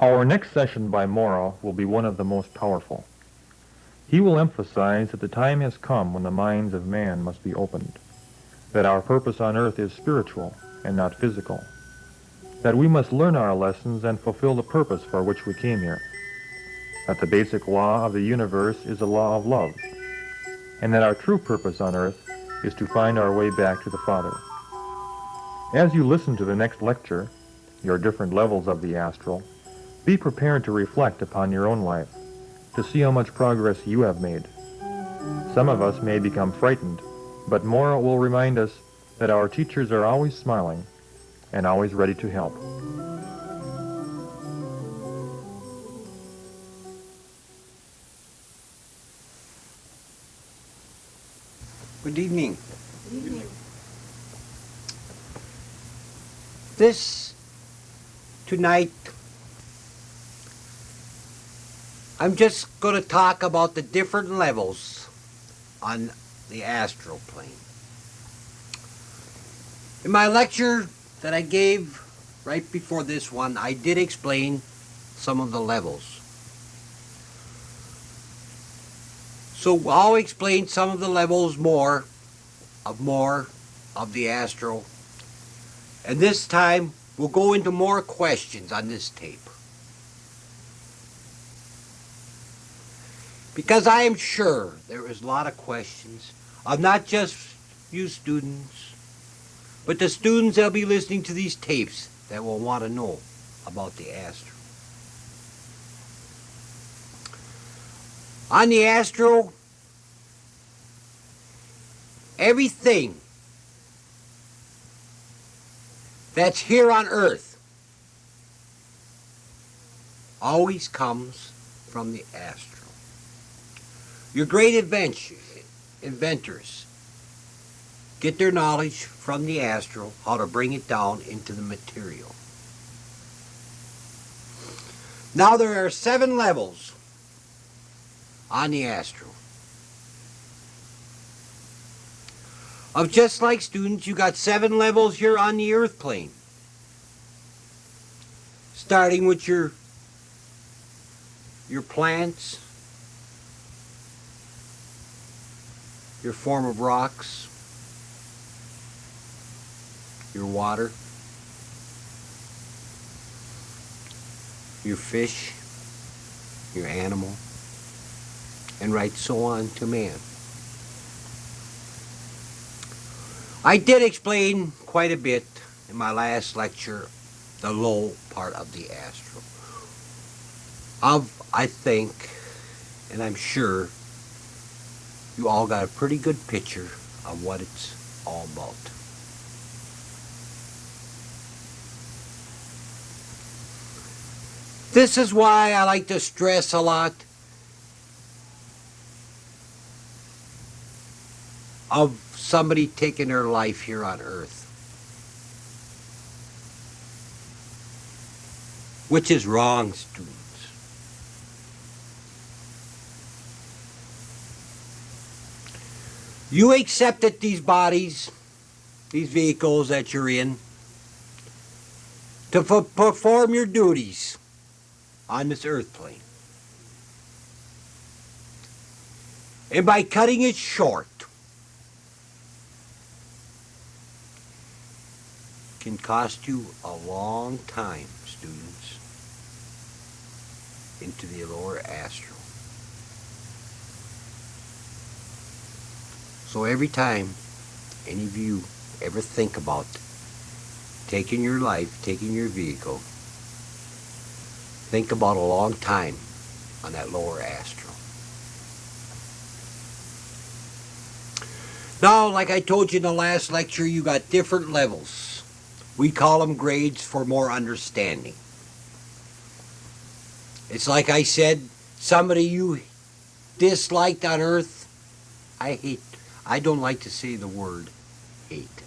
Our next session by Mora will be one of the most powerful. He will emphasize that the time has come when the minds of man must be opened, that our purpose on earth is spiritual and not physical, that we must learn our lessons and fulfill the purpose for which we came here, that the basic law of the universe is a law of love, and that our true purpose on earth is to find our way back to the Father. As you listen to the next lecture, your different levels of the astral, be prepared to reflect upon your own life, to see how much progress you have made. Some of us may become frightened, but Mora will remind us that our teachers are always smiling and always ready to help. Good evening. This tonight, I'm just going to talk about the different levels on the astral plane. In my lecture that I gave right before this one, I did explain some of the levels. So I'll explain some of the levels more of the astral. And this time, we'll go into more questions on this tape. Because I am sure there is a lot of questions of not just you students, but the students that will be listening to these tapes that will want to know about the astral. On the astral, everything that's here on earth always comes from the astral. Your great inventors get their knowledge from the astral, how to bring it down into the material. Now there are 7 levels on the astral. Of just like students, you got 7 levels here on the earth plane. Starting with your plants, your form of rocks, your water, your fish, your animal, and right so on to man. I did explain quite a bit in my last lecture the low part of the astral. I think, and I'm sure, you all got a pretty good picture of what it's all about. This is why I like to stress a lot of somebody taking their life here on earth, which is wrong, students. You accepted these bodies, these vehicles that you're in, to perform your duties on this earth plane. And by cutting it short, can cost you a long time, students, into the lower astral. So every time any of you ever think about taking your life, taking your vehicle, think about a long time on that lower astral. Now, like I told you in the last lecture, you got different levels. We call them grades for more understanding. It's like I said, somebody you disliked on earth, I don't like to say the word hate.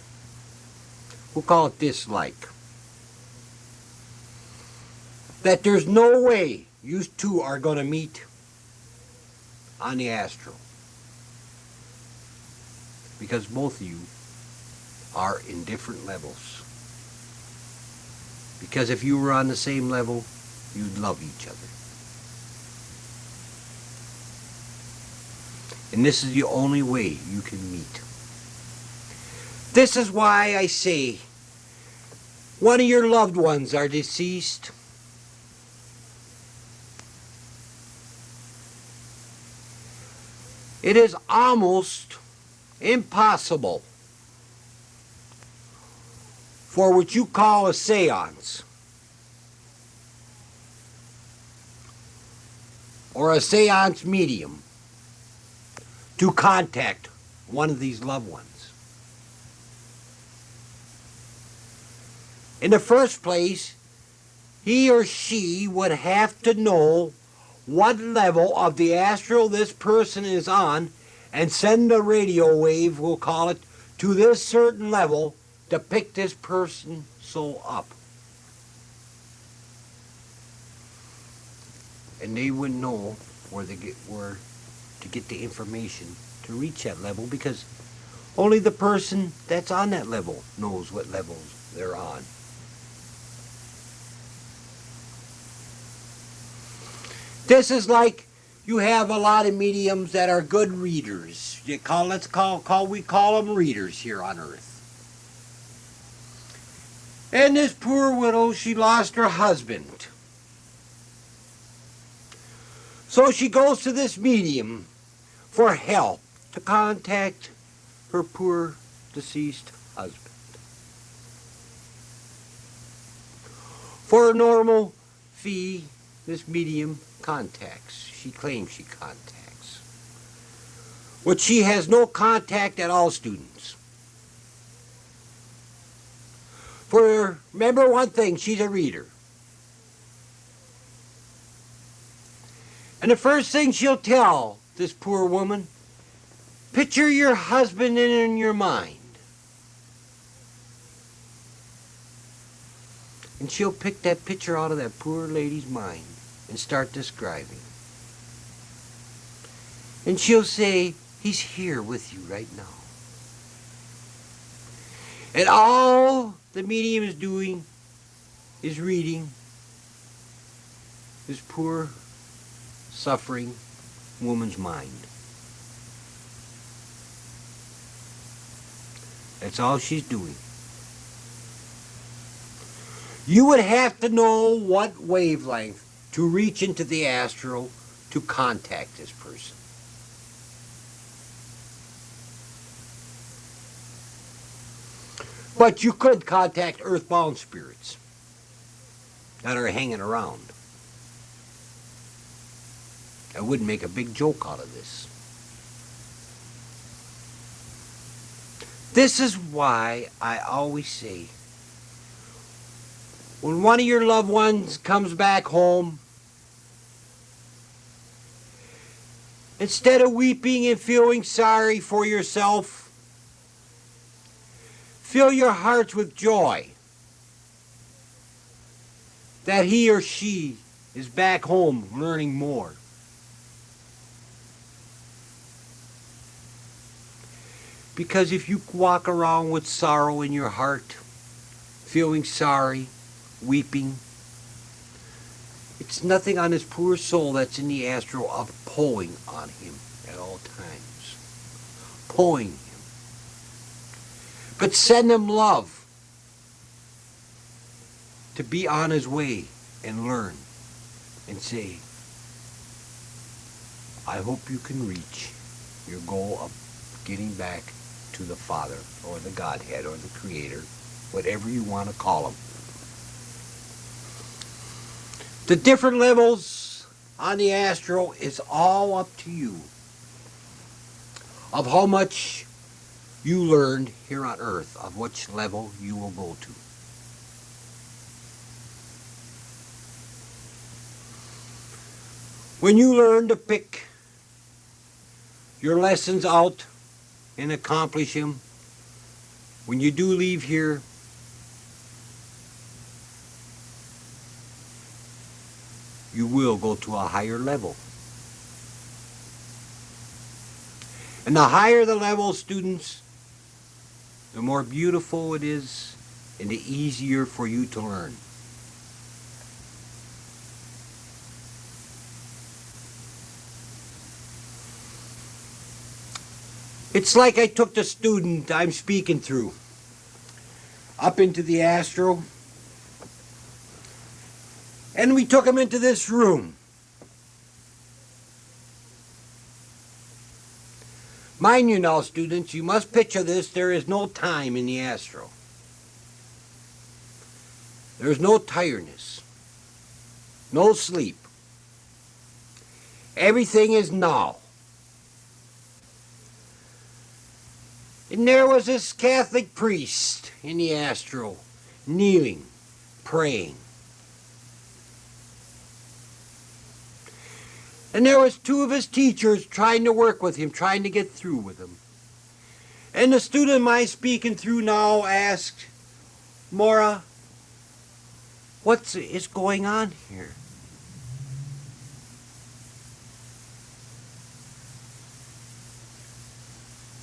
We'll call it dislike. That there's no way you two are going to meet on the astral. Because both of you are in different levels. Because if you were on the same level, you'd love each other. And this is the only way you can meet. This is why I say, one of your loved ones are deceased. It is almost impossible for what you call a seance or a seance medium to contact one of these loved ones. In the first place, he or she would have to know what level of the astral this person is on and send a radio wave, we'll call it, to this certain level to pick this person's soul up. And they wouldn't know where to get the information to reach that level, because only the person that's on that level knows what levels they're on. This is like you have a lot of mediums that are good readers. We call them readers here on Earth. And this poor widow, she lost her husband. So she goes to this medium for help to contact her poor deceased husband. For a normal fee, this medium contacts. She claims she contacts. But she has no contact at all, students. For remember one thing, she's a reader. And the first thing she'll tell this poor woman, picture your husband in your mind. And she'll pick that picture out of that poor lady's mind and start describing. And she'll say, he's here with you right now. And all the medium is doing is reading this poor, suffering woman's mind. That's all she's doing. You would have to know what wavelength to reach into the astral to contact this person. But you could contact earthbound spirits that are hanging around. I wouldn't make a big joke out of this. This is why I always say, when one of your loved ones comes back home, instead of weeping and feeling sorry for yourself, fill your hearts with joy that he or she is back home learning more. Because if you walk around with sorrow in your heart, feeling sorry, weeping, it's nothing on his poor soul that's in the astral of pulling on him at all times. Pulling him. But send him love to be on his way and learn and say, I hope you can reach your goal of getting back to the Father or the Godhead or the Creator, whatever you want to call him. The different levels on the astral is all up to you of how much you learned here on Earth, of which level you will go to. When you learn to pick your lessons out and accomplish them, when you do leave here, you will go to a higher level. And the higher the level, students, the more beautiful it is and the easier for you to learn. It's like I took the student I'm speaking through up into the Astral, and we took him into this room. Mind you now, students, you must picture this. There is no time in the Astral. There's no tiredness, no sleep. Everything is now. And there was this Catholic priest in the Astral, kneeling, praying. And there was two of his teachers trying to work with him, trying to get through with him. And the student I'm speaking through now asked, Mora, what is going on here?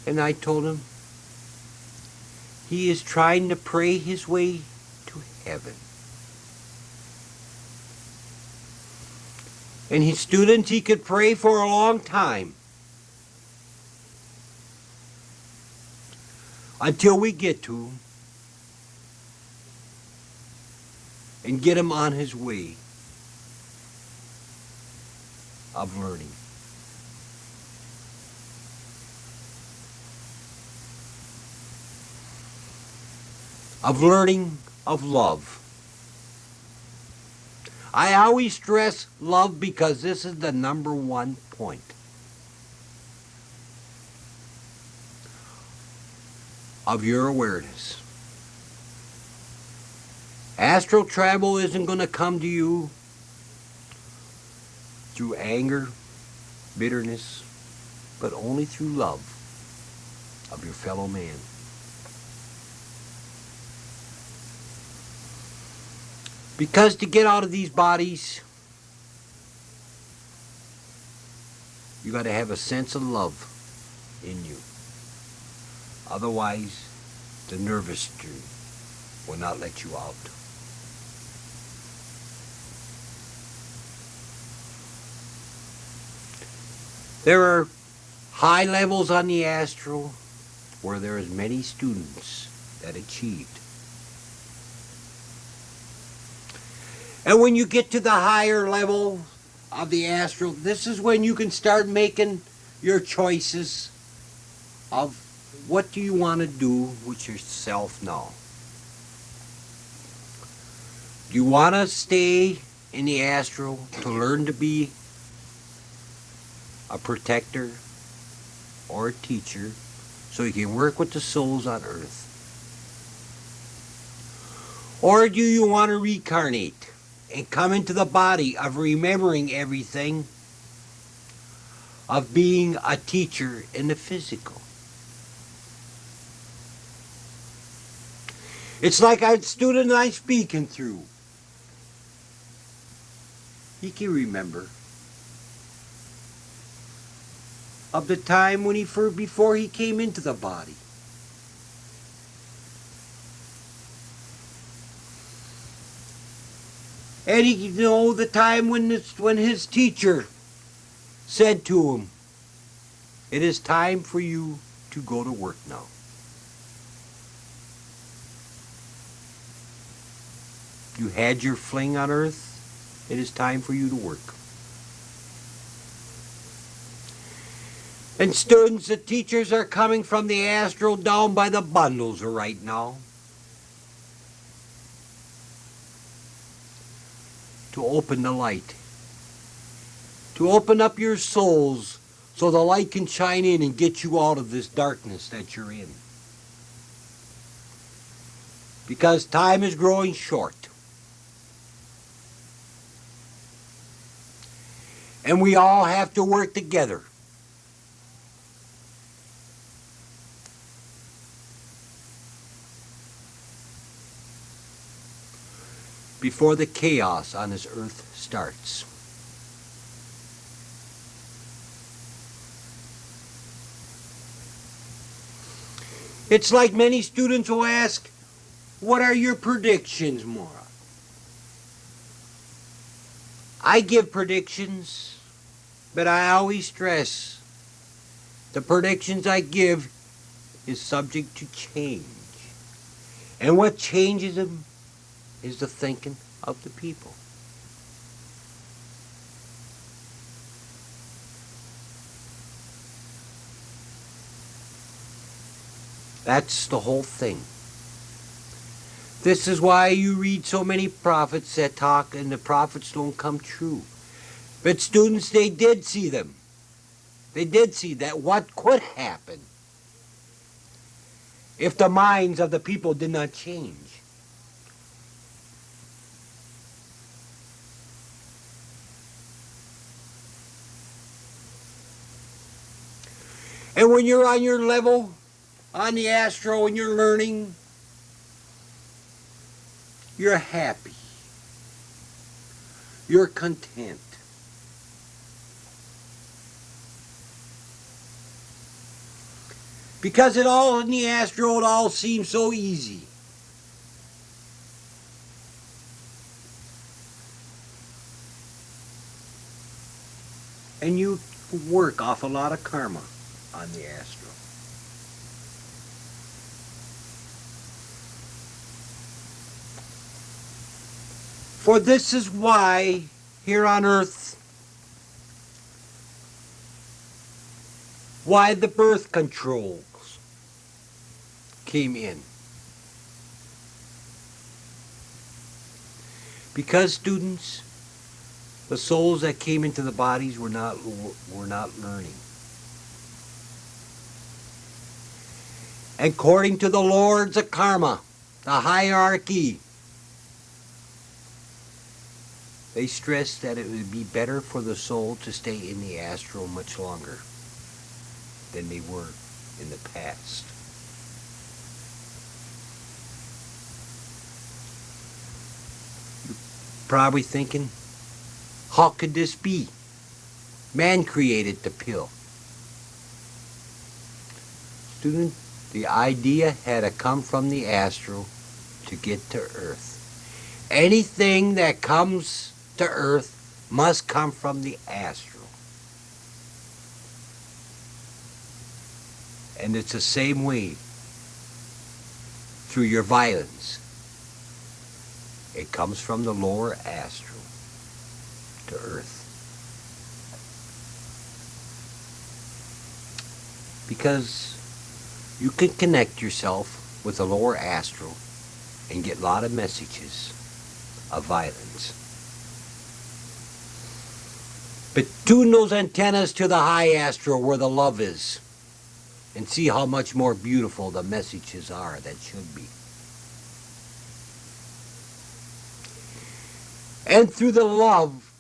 And I told him, he is trying to pray his way to heaven. And his students, he could pray for a long time. Until we get to him. And get him on his way of learning. Of learning of love. I always stress love because this is the number one point. Of your awareness. Astral travel isn't going to come to you through anger, bitterness, but only through love of your fellow man. Because to get out of these bodies, you got to have a sense of love in you. Otherwise, the nervous stream will not let you out. There are high levels on the Astral where there is many students that achieved. And when you get to the higher level of the Astral, this is when you can start making your choices of what do you want to do with yourself now. Do you want to stay in the Astral to learn to be a protector or a teacher so you can work with the souls on earth? Or do you want to reincarnate and come into the body of remembering everything, of being a teacher in the physical? It's like a student I'm speaking through. He can remember of the time when before he came into the body. And he know the time when his teacher said to him, "It is time for you to go to work now." You had your fling on earth. It is time for you to work. And students, the teachers are coming from the Astral down by the bundles right now to open the light, to open up your souls so the light can shine in and get you out of this darkness that you're in. Because time is growing short. And we all have to work together. Before the chaos on this earth starts. It's like many students will ask, what are your predictions, Mora? I give predictions, but I always stress The predictions I give is subject to change. And what changes them is the thinking of the people. That's the whole thing. This is why you read so many prophets that talk and the prophets don't come true. But students, they did see them. They did see that what could happen if the minds of the people did not change. And when you're on your level, on the Astral, and you're learning, you're happy. You're content. Because it all in the Astral, it all seems so easy. And you work off a lot of karma on the Astral. For this is why here on earth, why the birth controls came in. Because students, the souls that came into the bodies were not learning. According to the lords of karma, the hierarchy, they stressed that it would be better for the soul to stay in the Astral much longer than they were in the past. You're probably thinking, how could this be? Man created the pill. Student, the idea had to come from the Astral to get to Earth. Anything that comes to Earth must come from the Astral. And it's the same way through your violence. It comes from the lower Astral to Earth. Because you can connect yourself with the lower Astral and get a lot of messages of violence. But tune those antennas to the high Astral where the love is and see how much more beautiful the messages are that should be. And through the love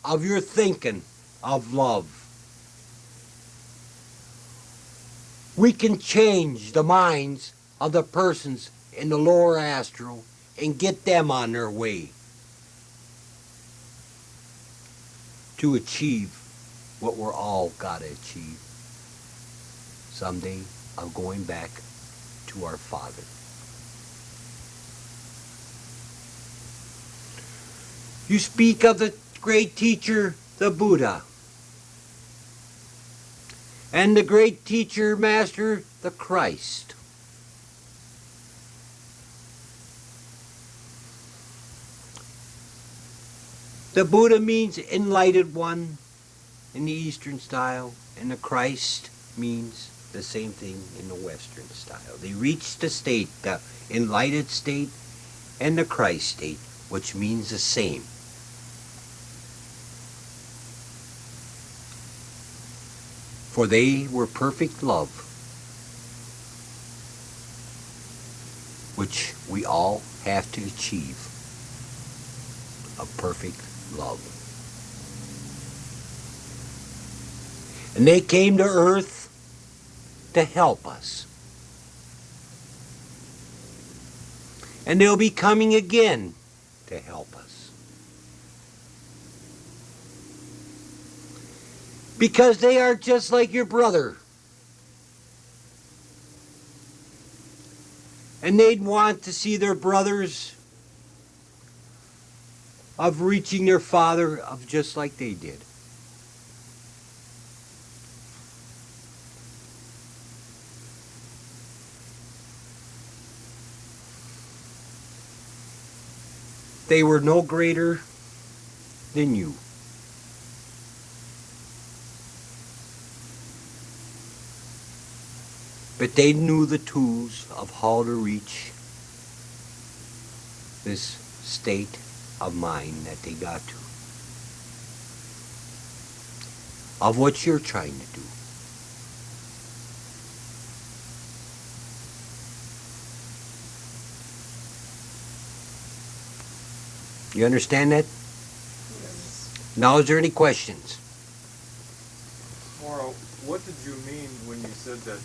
of your thinking of love, we can change the minds of the persons in the lower Astral and get them on their way to achieve what we're all got to achieve someday, of going back to our Father. You speak of the great teacher, the Buddha, and the great teacher, master, the Christ. The Buddha means enlightened one in the Eastern style, and the Christ means the same thing in the Western style. They reached the state, the enlightened state, and the Christ state, which means the same. For they were perfect love, which we all have to achieve, a perfect love. And they came to earth to help us. And they'll be coming again to help us. Because they are just like your brother. And they'd want to see their brothers of reaching their Father of just like they did. They were no greater than you. But they knew the tools of how to reach this state of mind that they got to. Of what you're trying to do. You understand that? Yes. Now, is there any questions? Mora, what did you mean when you said that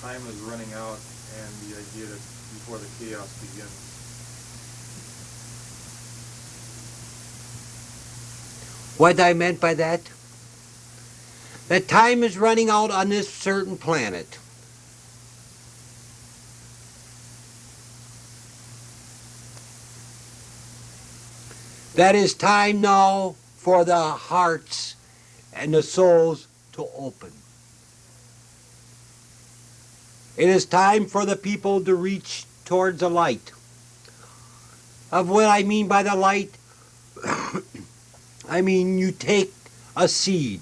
time is running out and the idea that before the chaos begins? What I meant by that? That time is running out on this certain planet. That is time now for the hearts and the souls to open. It is time for the people to reach towards the light. Of what I mean by the light, I mean you take a seed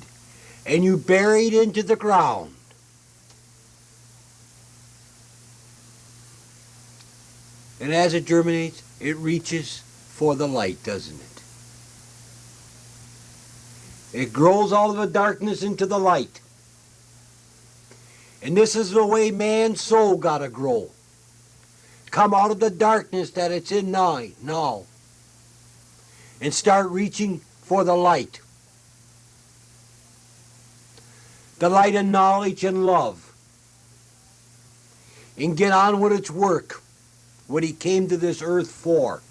and you bury it into the ground. And as it germinates, it reaches for the light, doesn't it? It grows out of the darkness into the light. And this is the way man's soul got to grow. Come out of the darkness that it's in now. And start reaching for the light. The light of knowledge and love. And get on with its work. What he came to this earth for.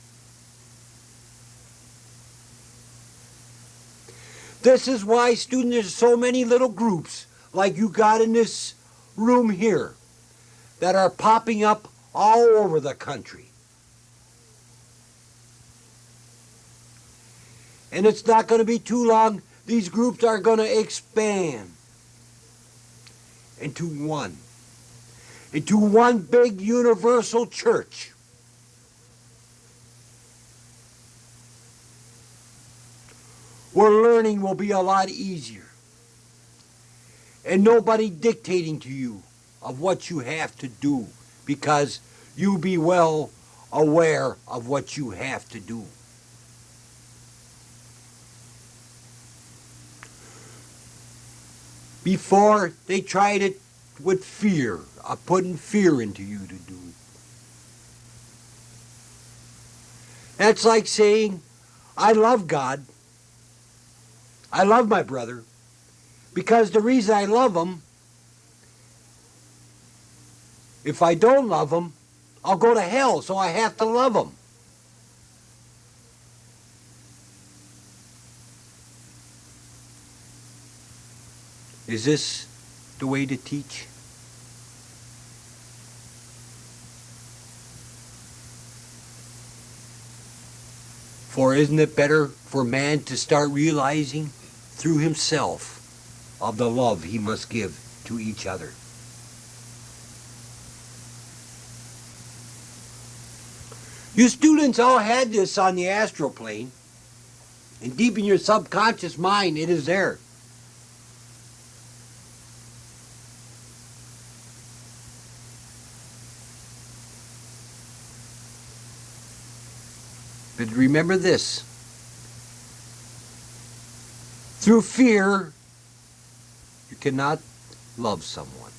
This is why, students, there's so many little groups like you got in this room here that are popping up all over the country. And it's not going to be too long. These groups are going to expand into one big universal church. Where learning will be a lot easier. And nobody dictating to you of what you have to do, because you be well aware of what you have to do. Before, they tried it with fear, of putting fear into you to do. That's like saying, I love God. I love my brother. Because the reason I love him, if I don't love him, I'll go to hell, so I have to love him. Is this the way to teach? For isn't it better for man to start realizing through himself of the love he must give to each other? You students all had this on the astral plane, and deep in your subconscious mind it is there. But remember this, through fear, you cannot love someone.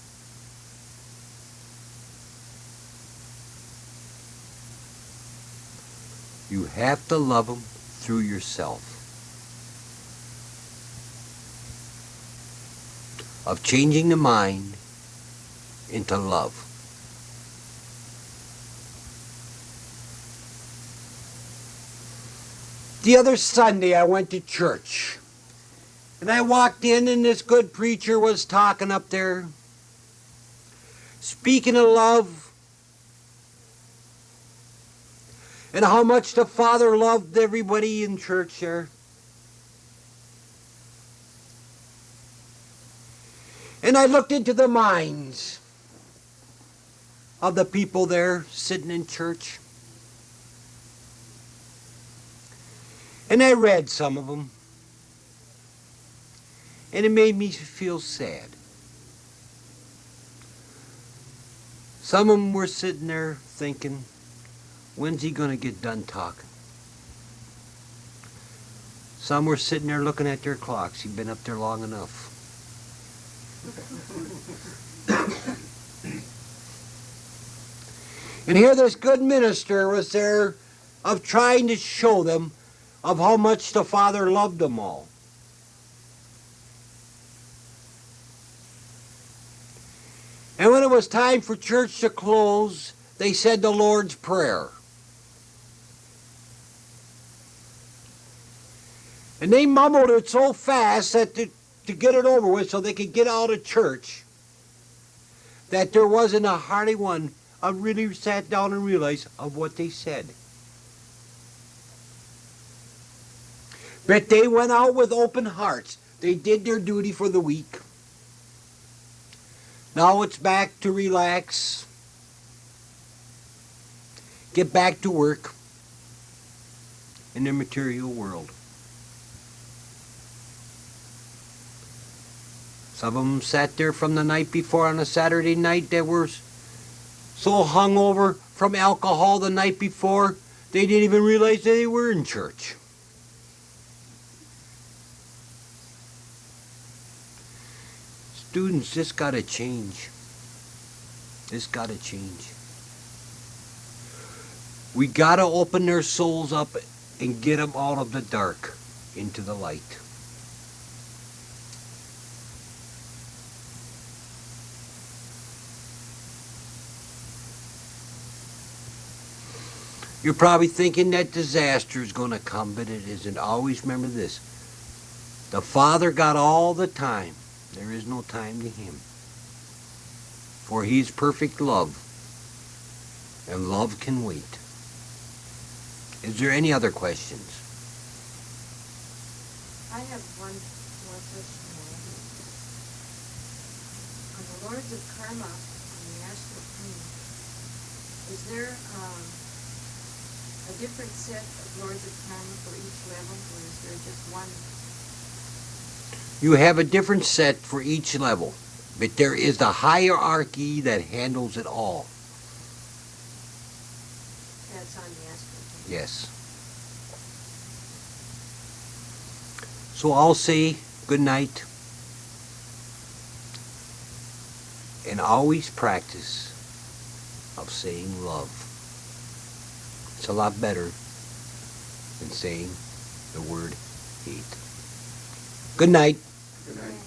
You have to love them through yourself. Of changing the mind into love. The other Sunday I went to church. And I walked in and this good preacher was talking up there. Speaking of love. And how much the Father loved everybody in church there. And I looked into the minds of the people there sitting in church. And I read some of them. And it made me feel sad. Some of them were sitting there thinking, when's he going to get done talking? Some were sitting there looking at their clocks. He'd been up there long enough. And here this good minister was there of trying to show them of how much the Father loved them all. And when it was time for church to close, they said the Lord's Prayer. And they mumbled it so fast that to get it over with so they could get out of church, that there wasn't a hardly one who really sat down and realized of what they said. But they went out with open hearts. They did their duty for the week. Now it's back to relax, get back to work in the material world. Some of them sat there from the night before on a Saturday night. They were so hungover from alcohol the night before, they didn't even realize that they were in church. Students, this got to change. This got to change. We got to open their souls up and get them out of the dark into the light. You're probably thinking that disaster is going to come, but it isn't. Always remember this. The Father got all the time. There is no time to Him. For He's perfect love, and love can wait. Is there any other questions? I have one more question. On the Lords of Karma, on the Astral plane, is there a different set of Lords of Karma for each level, or is there just one? You have a different set for each level, but there is the hierarchy that handles it all. That's on the Astral plane? Yes. So I'll say good night, and always practice of saying love. It's a lot better than saying the word hate. Good night. Good night.